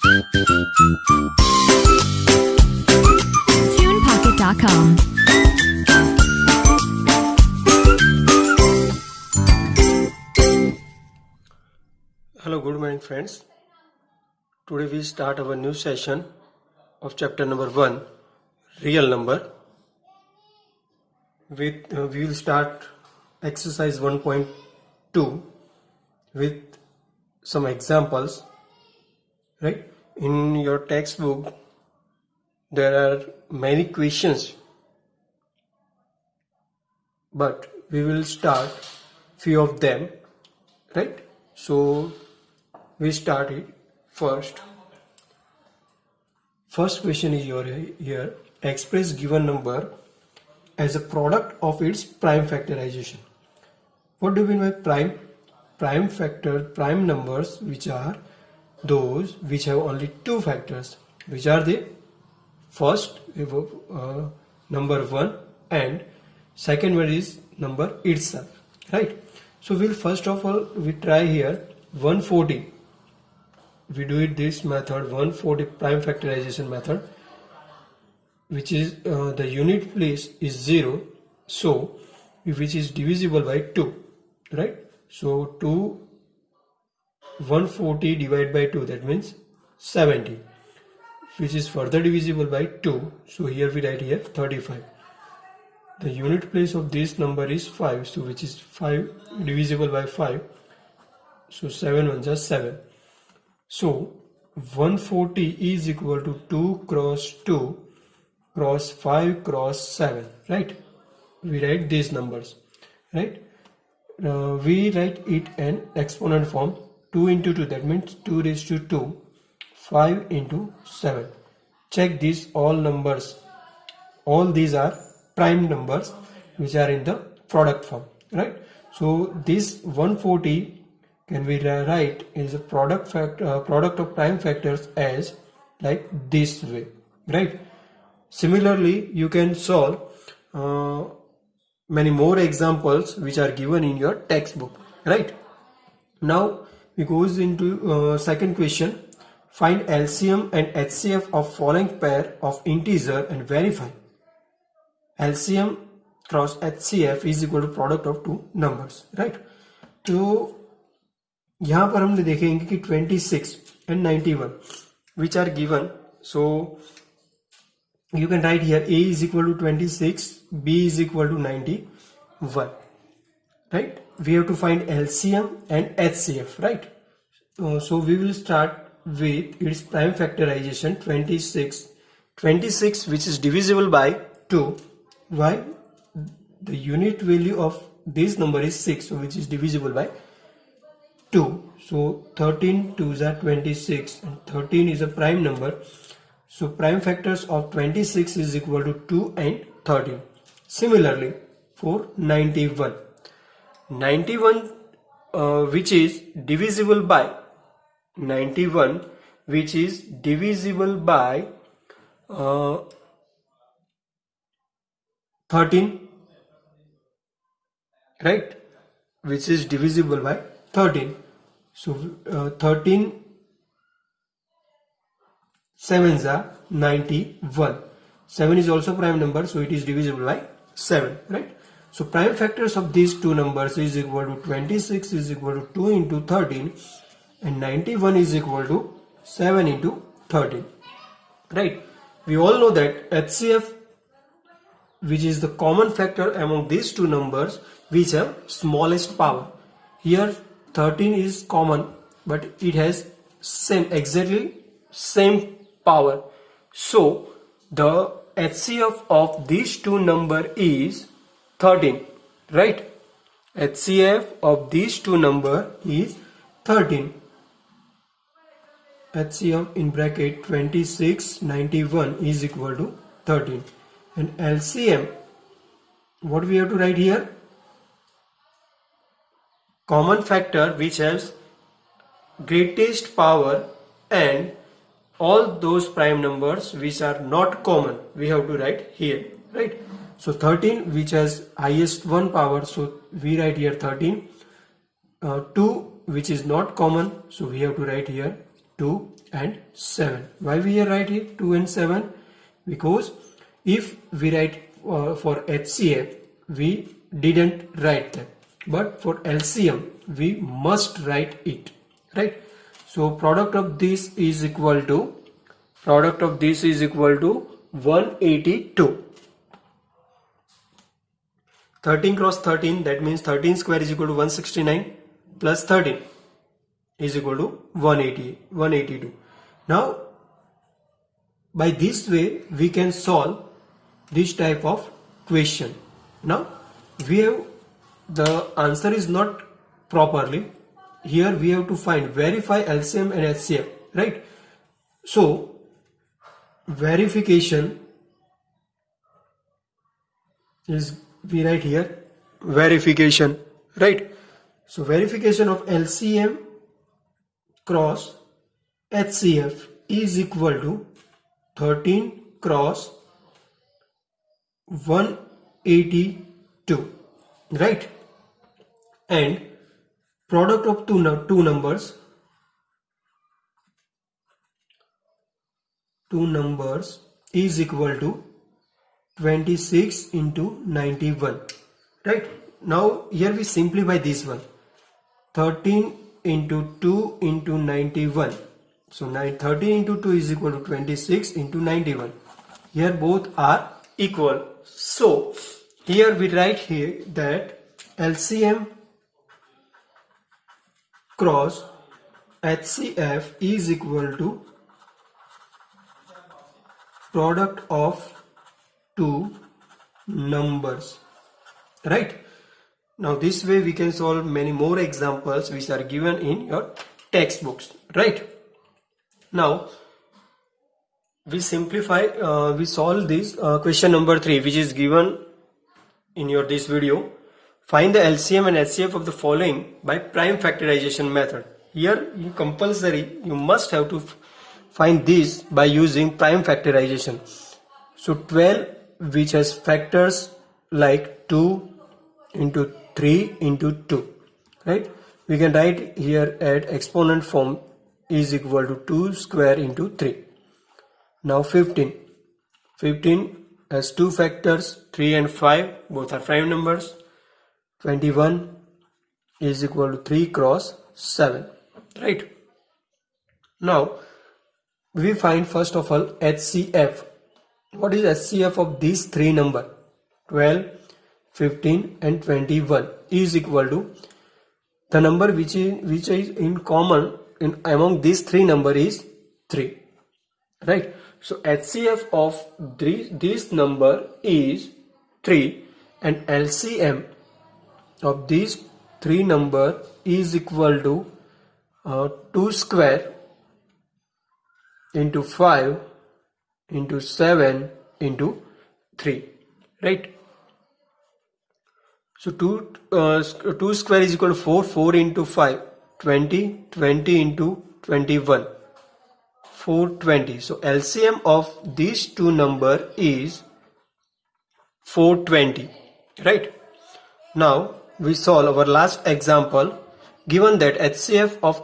TunePocket.com. Hello, good morning friends. Today we start our new session of chapter number 1, real number. We will start exercise 1.2 with some examples. Right? In your textbook there are many questions, but we will start few of them. Right? So we start it first. First question is here. Express given number as a product of its prime factorization. What do you mean by prime? Prime factor, prime numbers, which are those which have only two factors. Which are they? First, number 1, and second one is number itself. Right? So we'll first of all we try here 140. We do it this method, 140 prime factorization method, which is the unit place is 0, so which is divisible by 2, right? So 140 divided by 2, that means 70, which is further divisible by 2, so here we write here 35. The unit place of this number is 5, so which is 5 divisible by 5, so 7 ones are 7. So 140 is equal to 2 cross 2 cross 5 cross 7, right? We write these numbers, right? We write it in exponent form, 2 into 2, that means 2 raised to 2, 5 into 7. Check these all numbers, all these are prime numbers which are in the product form, right? So this 140 can be write is a product of prime factors as like this way, right? Similarly, you can solve many more examples which are given in your textbook, right? Now we goes into second question. Find LCM and HCF of following pair of integer and verify. LCM cross HCF is equal to product of two numbers, right? तो यहाँ पर हमने देखेंगे कि 26 and 91 which are given. So you can write here A is equal to 26, B is equal to 91, right? We have to find LCM and HCF, right? So we will start with its prime factorization. 26 which is divisible by 2. Why? The unit value of this number is 6, so which is divisible by 2. So 13 2s are 26 and 13 is a prime number. So prime factors of 26 is equal to 2 and 13. Similarly for 91 which is divisible by 13, right? Which is divisible by 13. So 13 sevens are 91. 7 is also prime number, so it is divisible by 7, right? So prime factors of these two numbers is equal to 26 is equal to 2 into 13 and 91 is equal to 7 into 13, right? We all know that HCF, which is the common factor among these two numbers which have smallest power. Here 13 is common, but it has exactly same power. So the HCF of these two number is 13, right? HCF of these two number is 13. HCF in bracket 26 91 is equal to 13. And LCM, what we have to write here? Common factor which has greatest power and all those prime numbers which are not common, we have to write here, right? So 13 which has highest one power, so we write here 13. 2 which is not common, so we have to write here 2, and 7. Why we write here 2 and 7? Because if we write for HCF, we didn't write that, but for LCM we must write it, right? So product of this is equal to 182. 13 cross 13, that means 13 square is equal to 169 plus 13 is equal to 182. Now by this way we can solve this type of question. Now we have the answer is not properly. Here we have to verify LCM and HCF, right? So verification is, we write here verification, right? So verification of LCM cross HCF is equal to 13 cross 182, right? And product of two numbers is equal to 26 into 91, right? Now here we simplify this one, 13 into 2 into 91. So 13 into 2 is equal to 26 into 91. Here both are equal. So here we write here that LCM cross HCF is equal to product of two numbers, right? Now this way we can solve many more examples which are given in your textbooks, right? Now we simplify, we solve this question number 3, which is given in your this video. Find the LCM and HCF of the following by prime factorization method. Here you compulsory, you must have to find this by using prime factorization. So 12, which has factors like 2 into 3 into 2, right? We can write here at exponent form is equal to 2 square into 3. Now 15 has two factors, 3 and 5, both are prime numbers. 21 is equal to 3 cross 7, right? Now we find first of all HCF. What is HCF of these three numbers? 12, 15 and 21 is equal to the number which is in common in among these three numbers is 3, right? So HCF of this number is 3 and LCM of these three number is equal to 2 square into 5 into 7 into 3, right? So 2 square is equal to 4 into 5, 20 into 21, 420. So LCM of these two number is 420, right? Now we solve our last example. Given that HCF of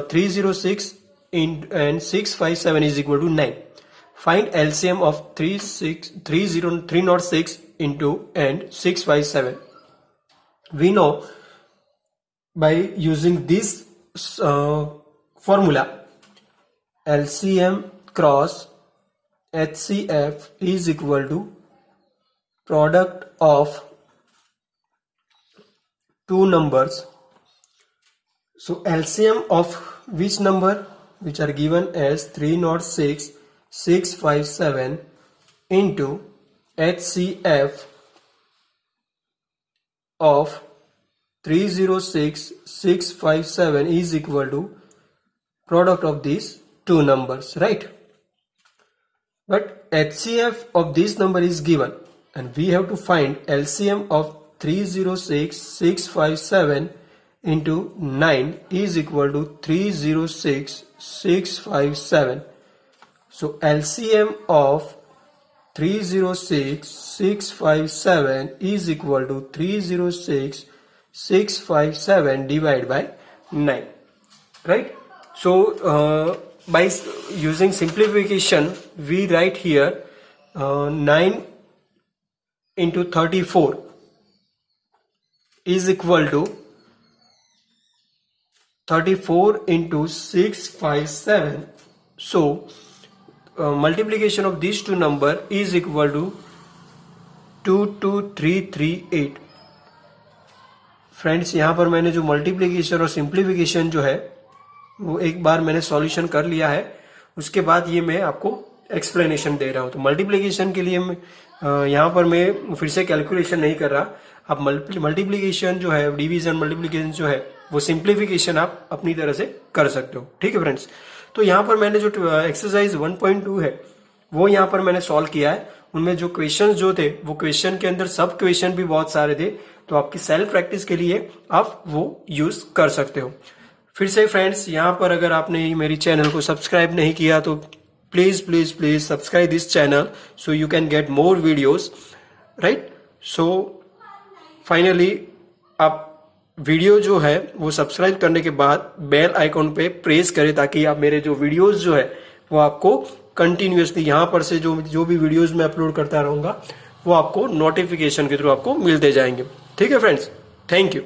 306 and 657 is equal to 9. Find LCM of 306 into and 657. We know by using this formula, LCM cross HCF is equal to product of two numbers. So LCM of which number, which are given as 306, 657 into HCF of 306, 657 is equal to product of these two numbers, right? But HCF of this number is given and we have to find LCM of 306, 657 into 9 is equal to 306, 657. So LCM of 306, 657 is equal to 306, 657 divided by 9, right? So by using simplification we write here 9 into 34 is equal to 34 into 657. So multiplication of these two number is equal to 22338. Friends यहाँ पर मैंने जो multiplication और simplification जो है वो एक बार मैंने सॉल्यूशन कर लिया है, उसके बाद ये मैं आपको एक्सप्लेनेशन दे रहा हूँ। तो मल्टीप्लिकेशन के लिए यहाँ पर मैं फिर से कैलकुलेशन नहीं कर रहा। आप मल्टीप्लिकेशन जो है, डिवीजन मल्टीप्लिकेशन जो है, वो सिंप्लीफिकेशन आप अपनी तरह से कर सकते हो। ठीक है फ्रेंड्स, तो यहाँ पर मैंने जो एक्सरसाइज 1.2 है वो यहाँ पर मैंने सॉल्व किया है। उनमें जो क्वेश्चंस जो थे वो क्वेश्चन के अंदर सब क्वेश्चन भी बहुत सारे थे, तो आपकी सेल्फ प्रैक्टिस के लिए आप वो यूज कर सकते हो। फिर से फ्रेंड्स, यहाँ पर अगर आपने मेरी चैनल को सब्सक्राइब नहीं किया तो please please please subscribe this channel so you can get more videos, right. So finally आप वीडियो जो है वो सब्सक्राइब करने के बाद बेल आइकॉन पे प्रेस करें ताकि आप मेरे जो वीडियोस जो है वो आपको कंटिन्यूअसली यहाँ पर से जो भी वीडियोस मैं अपलोड करता रहूंगा वो आपको नोटिफिकेशन के थ्रू आपको मिलते जाएंगे। ठीक है फ्रेंड्स, थैंक यू।